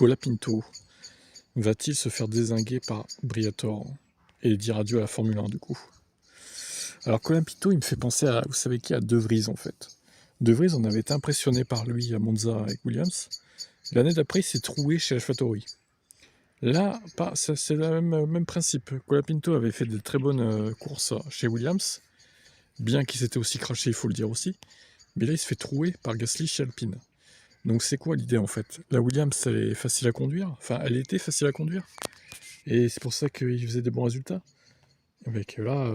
Colapinto va-t-il se faire dézinguer par Briatore et dire adieu à la Formule 1 du coup? Alors Colapinto, il me fait penser à, vous savez qui, à De Vries en fait. De Vries, on avait été impressionné par lui à Monza avec Williams. L'année d'après, il s'est troué chez AlphaTauri. Là, c'est le même principe. Colapinto avait fait de très bonnes courses chez Williams, bien qu'il s'était aussi craché, il faut le dire aussi. Mais là, il se fait trouer par Gasly chez Alpine. Donc c'est quoi l'idée en fait? La Williams, elle est facile à conduire, enfin elle était facile à conduire, et c'est pour ça qu'il faisait des bons résultats. Avec là,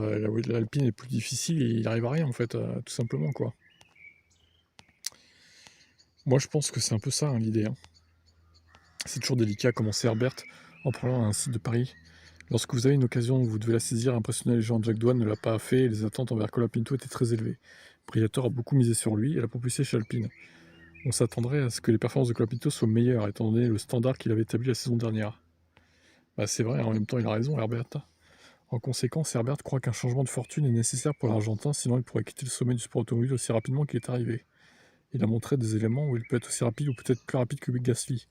l'Alpine est plus difficile et il arrive à rien en fait, tout simplement quoi. Moi je pense que c'est un peu ça hein, l'idée. Hein. C'est toujours délicat, commencer Herbert en prenant un site de Paris. Lorsque vous avez une occasion, vous devez la saisir, impressionner les gens. Jack Doohan ne l'a pas fait et les attentes envers Colapinto étaient très élevées. Briatore a beaucoup misé sur lui et l'a propulsé chez Alpine. On s'attendrait à ce que les performances de Colapinto soient meilleures, étant donné le standard qu'il avait établi la saison dernière. Bah, c'est vrai, en même temps il a raison, Herbert. En conséquence, Herbert croit qu'un changement de fortune est nécessaire pour l'Argentin, sinon il pourrait quitter le sommet du sport automobile aussi rapidement qu'il est arrivé. Il a montré des éléments où il peut être aussi rapide ou peut-être plus rapide que Gasly,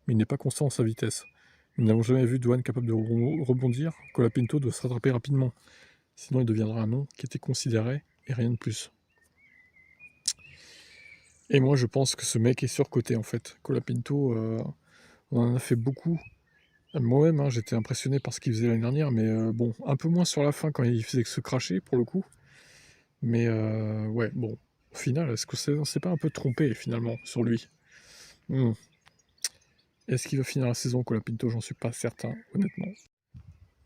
mais il n'est pas constant en sa vitesse. Nous n'avons jamais vu Doohan capable de rebondir, Colapinto doit se rattraper rapidement, sinon il deviendra un nom qui était considéré et rien de plus. Et moi je pense que ce mec est surcoté en fait. Colapinto, on en a fait beaucoup. Moi-même, hein, j'étais impressionné par ce qu'il faisait l'année dernière, mais bon, un peu moins sur la fin quand il faisait que se cracher pour le coup. Mais ouais, bon, au final, est-ce qu'on s'est pas un peu trompé finalement sur lui? Est-ce qu'il va finir la saison, Colapinto? J'en suis pas certain, honnêtement.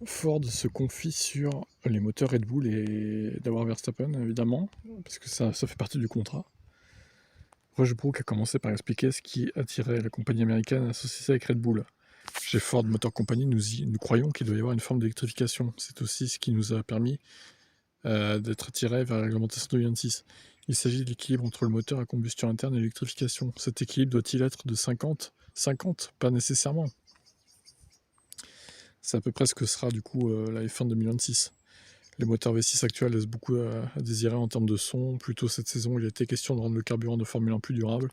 Ford se confie sur les moteurs Red Bull et d'avoir Verstappen, évidemment, parce que ça fait partie du contrat. Rushbrook a commencé par expliquer ce qui attirait la compagnie américaine à associer avec Red Bull. Chez Ford Motor Company, nous croyons qu'il doit y avoir une forme d'électrification. C'est aussi ce qui nous a permis d'être attirés vers la réglementation de 2026. Il s'agit de l'équilibre entre le moteur à combustion interne et l'électrification. Cet équilibre doit-il être de 50-50? Pas nécessairement. C'est à peu près ce que sera du coup la F1 2026. Les moteurs V6 actuels laissent beaucoup à désirer en termes de son. Plus tôt cette saison, il a été question de rendre le carburant de Formule 1 plus durable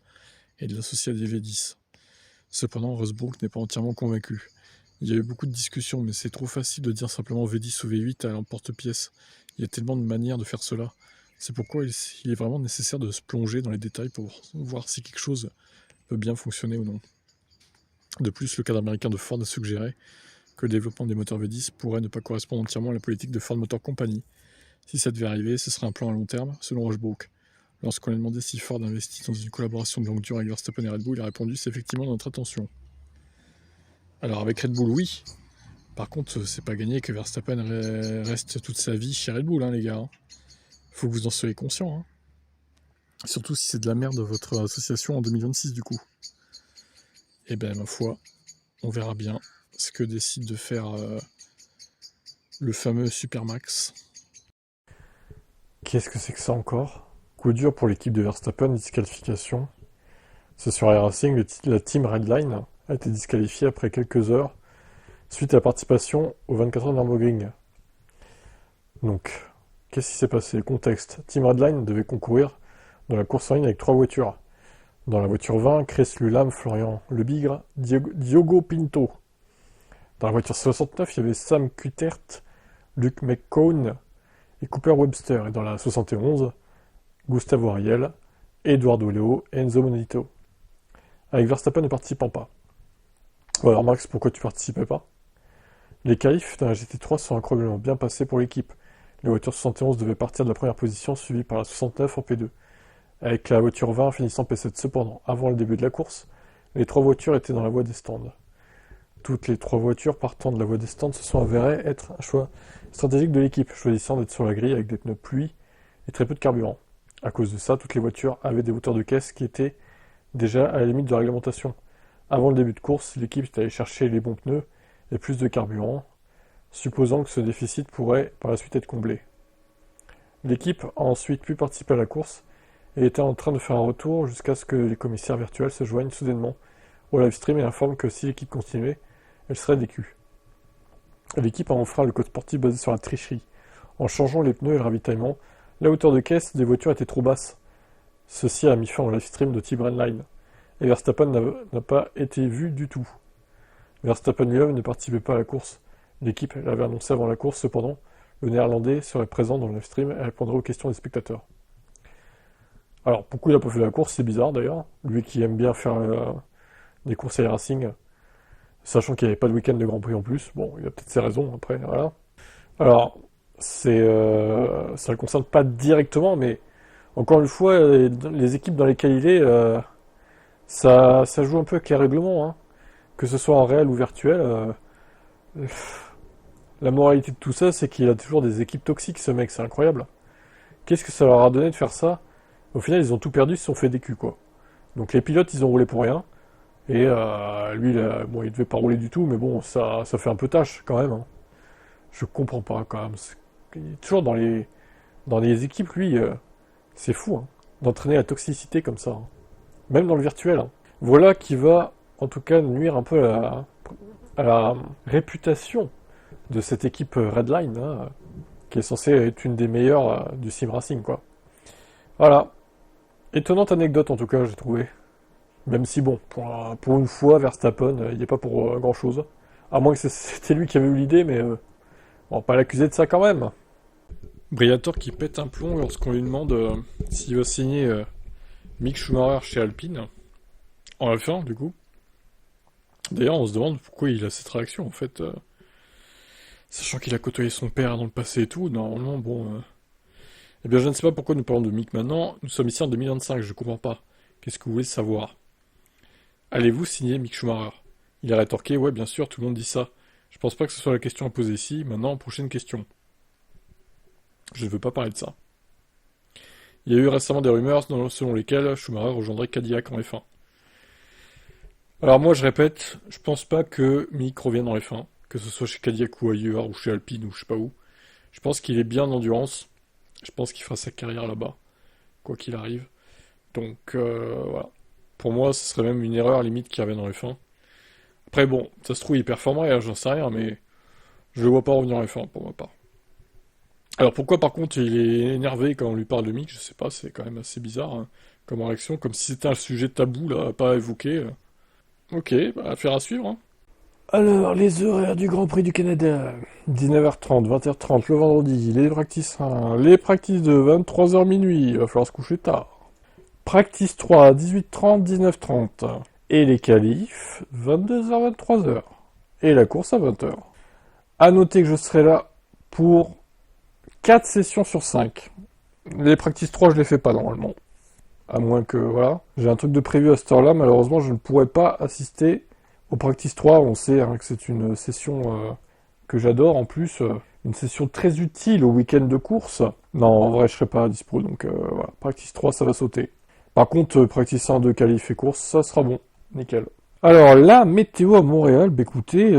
et de l'associer à des V10. Cependant, Rushbrook n'est pas entièrement convaincu. Il y a eu beaucoup de discussions, mais c'est trop facile de dire simplement V10 ou V8 à l'emporte-pièce. Il y a tellement de manières de faire cela. C'est pourquoi il est vraiment nécessaire de se plonger dans les détails pour voir si quelque chose peut bien fonctionner ou non. De plus, le cadre américain de Ford a suggéré que le développement des moteurs V10 pourrait ne pas correspondre entièrement à la politique de Ford Motor Company. Si ça devait arriver, ce serait un plan à long terme, selon Rushbrook. Lorsqu'on lui a demandé si Ford investit dans une collaboration de longue durée avec Verstappen et Red Bull, il a répondu « c'est effectivement notre intention ». Alors avec Red Bull, oui. Par contre, c'est pas gagné que Verstappen reste toute sa vie chez Red Bull, hein, les gars. Hein. Faut que vous en soyez conscients. Hein. Surtout si c'est de la merde votre association en 2026 du coup. Et ben ma foi, on verra bien ce que décide de faire le fameux Supermax. Qu'est-ce que c'est que ça encore? Coup dur pour l'équipe de Verstappen, disqualification. C'est sur iRacing, la team Redline a été disqualifiée après quelques heures suite à la participation aux 24 heures de Nürburgring. Donc, qu'est-ce qui s'est passé? Contexte. Team Redline devait concourir dans la course en ligne avec 3 voitures. Dans la voiture 20, Chris Lulam, Florian Lebigre, Diogo Pinto. Dans la voiture 69, il y avait Sam Kuttert, Luke McCone et Cooper Webster. Et dans la 71, Gustavo Ariel, Eduardo Leo et Enzo Monito. Avec Verstappen ne participant pas. Alors Max, pourquoi tu participais pas? Les qualifs dans la GT3 sont incroyablement bien passés pour l'équipe. La voiture 71 devait partir de la première position, suivie par la 69 en P2. Avec la voiture 20 finissant P7 cependant, avant le début de la course, les 3 voitures étaient dans la voie des stands. Toutes les 3 voitures partant de la voie des stands se sont avérées être un choix stratégique de l'équipe, choisissant d'être sur la grille avec des pneus pluie et très peu de carburant. À cause de ça, toutes les voitures avaient des hauteurs de caisse qui étaient déjà à la limite de la réglementation. Avant le début de course, l'équipe est allée chercher les bons pneus et plus de carburant, supposant que ce déficit pourrait par la suite être comblé. L'équipe a ensuite pu participer à la course et était en train de faire un retour jusqu'à ce que les commissaires virtuels se joignent soudainement au livestream et informent que si l'équipe continuait, elle serait décue. L'équipe a enfreint le code sportif basé sur la tricherie. En changeant les pneus et le ravitaillement, la hauteur de caisse des voitures était trop basse. Ceci a mis fin au livestream de Team Redline. et Verstappen n'a pas été vu du tout. Verstappen lui-même ne participait pas à la course. L'équipe l'avait annoncé avant la course, cependant, le Néerlandais serait présent dans le live stream et répondrait aux questions des spectateurs. Alors, pourquoi il n'a pas fait la course, c'est bizarre d'ailleurs. Lui qui aime bien faire des courses à Racing, sachant qu'il n'y avait pas de week-end de Grand Prix en plus. Bon, il a peut-être ses raisons après, voilà. Alors, ça ne le concerne pas directement, mais encore une fois, les équipes dans lesquelles il est, ça joue un peu avec les règlements, hein. Que ce soit en réel ou virtuel. La moralité de tout ça, c'est qu'il a toujours des équipes toxiques, ce mec, c'est incroyable. Qu'est-ce que ça leur a donné de faire ça? Au final, ils ont tout perdu, ils se sont fait des culs, quoi. Donc les pilotes, ils ont roulé pour rien. Et lui, bon, il devait pas rouler du tout, mais bon, ça fait un peu tâche, quand même, hein. Je comprends pas, quand même. Il est toujours dans les équipes, lui, c'est fou, hein, d'entraîner la toxicité comme ça, hein. Même dans le virtuel, hein. Voilà qui va, en tout cas, nuire un peu à la réputation de cette équipe Redline, hein, qui est censée être une des meilleures du sim racing, quoi. Voilà. Étonnante anecdote, en tout cas, j'ai trouvé. Même si, bon, pour une fois, Verstappen, il n'y est pas pour grand-chose. À moins que c'était lui qui avait eu l'idée, mais on va pas l'accuser de ça quand même. Briator qui pète un plomb lorsqu'on lui demande s'il va signer Mick Schumacher chez Alpine. En F1, du coup. D'ailleurs, on se demande pourquoi il a cette réaction, en fait. Sachant qu'il a côtoyé son père dans le passé et tout, normalement, bon... Eh bien, je ne sais pas pourquoi nous parlons de Mick maintenant. Nous sommes ici en 2025, je comprends pas. Qu'est-ce que vous voulez savoir? Allez-vous signer Mick Schumacher? Il a rétorqué, ouais, bien sûr, tout le monde dit ça. Je pense pas que ce soit la question à poser ici. Maintenant, prochaine question. Je ne veux pas parler de ça. Il y a eu récemment des rumeurs selon lesquelles Schumacher rejoindrait Cadillac en F1. Alors moi, je répète, je pense pas que Mick revienne en F1, que ce soit chez Cadillac ou ailleurs, ou chez Alpine, ou je sais pas où. Je pense qu'il est bien en endurance. Je pense qu'il fera sa carrière là-bas, quoi qu'il arrive. Donc, voilà. Pour moi, ce serait même une erreur limite qu'il revienne en F1. Après, bon, ça se trouve, il performerait, hein, j'en sais rien, mais je le vois pas revenir en F1 pour ma part. Alors pourquoi par contre il est énervé quand on lui parle de Mick, je sais pas, c'est quand même assez bizarre, hein, comme réaction, comme si c'était un sujet tabou là, à pas évoquer. Ok, bah, affaire à suivre, hein. Alors, les horaires du Grand Prix du Canada. 19h30, 20h30 le vendredi, les practices 1, les practices de 23h minuit, il va falloir se coucher tard. Practice 3, 18h30, 19h30. Et les qualifs, 22h, 23h. Et la course à 20h. À noter que je serai là pour 4 sessions sur 5. Les practice 3, je les fais pas normalement. À moins que, voilà. J'ai un truc de prévu à cette heure-là, malheureusement, je ne pourrai pas assister au practice 3. On sait hein, que c'est une session que j'adore, en plus. Une session très utile au week-end de course. Non, en vrai, je serai pas dispo, donc voilà. Practice 3, ça va sauter. Par contre, practice 1 de qualif et course, ça sera bon. Nickel. Alors, la météo à Montréal, bah écoutez,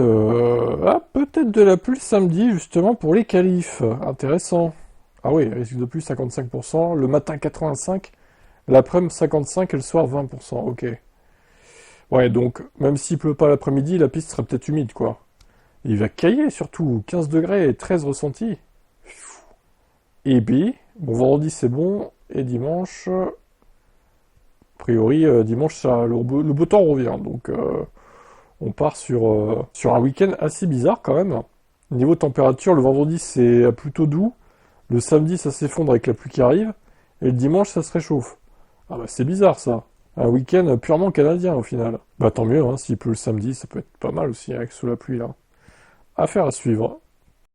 peut-être de la pluie samedi, justement, pour les qualifs. Intéressant. Ah oui, risque de pluie 55%, le matin 85%, l'après-midi 55% et le soir 20%, ok. Ouais, donc, même s'il pleut pas l'après-midi, la piste sera peut-être humide, quoi. Il va cailler, surtout, 15 degrés et 13 ressentis. Et B, bon, vendredi c'est bon, et dimanche... A priori, dimanche, le beau temps revient, donc on part sur un week-end assez bizarre quand même. Niveau température, le vendredi c'est plutôt doux, le samedi ça s'effondre avec la pluie qui arrive, et le dimanche ça se réchauffe. Ah bah c'est bizarre ça, un week-end purement canadien au final. Bah tant mieux, hein, s'il pleut le samedi, ça peut être pas mal aussi avec sous la pluie là. Affaire à suivre.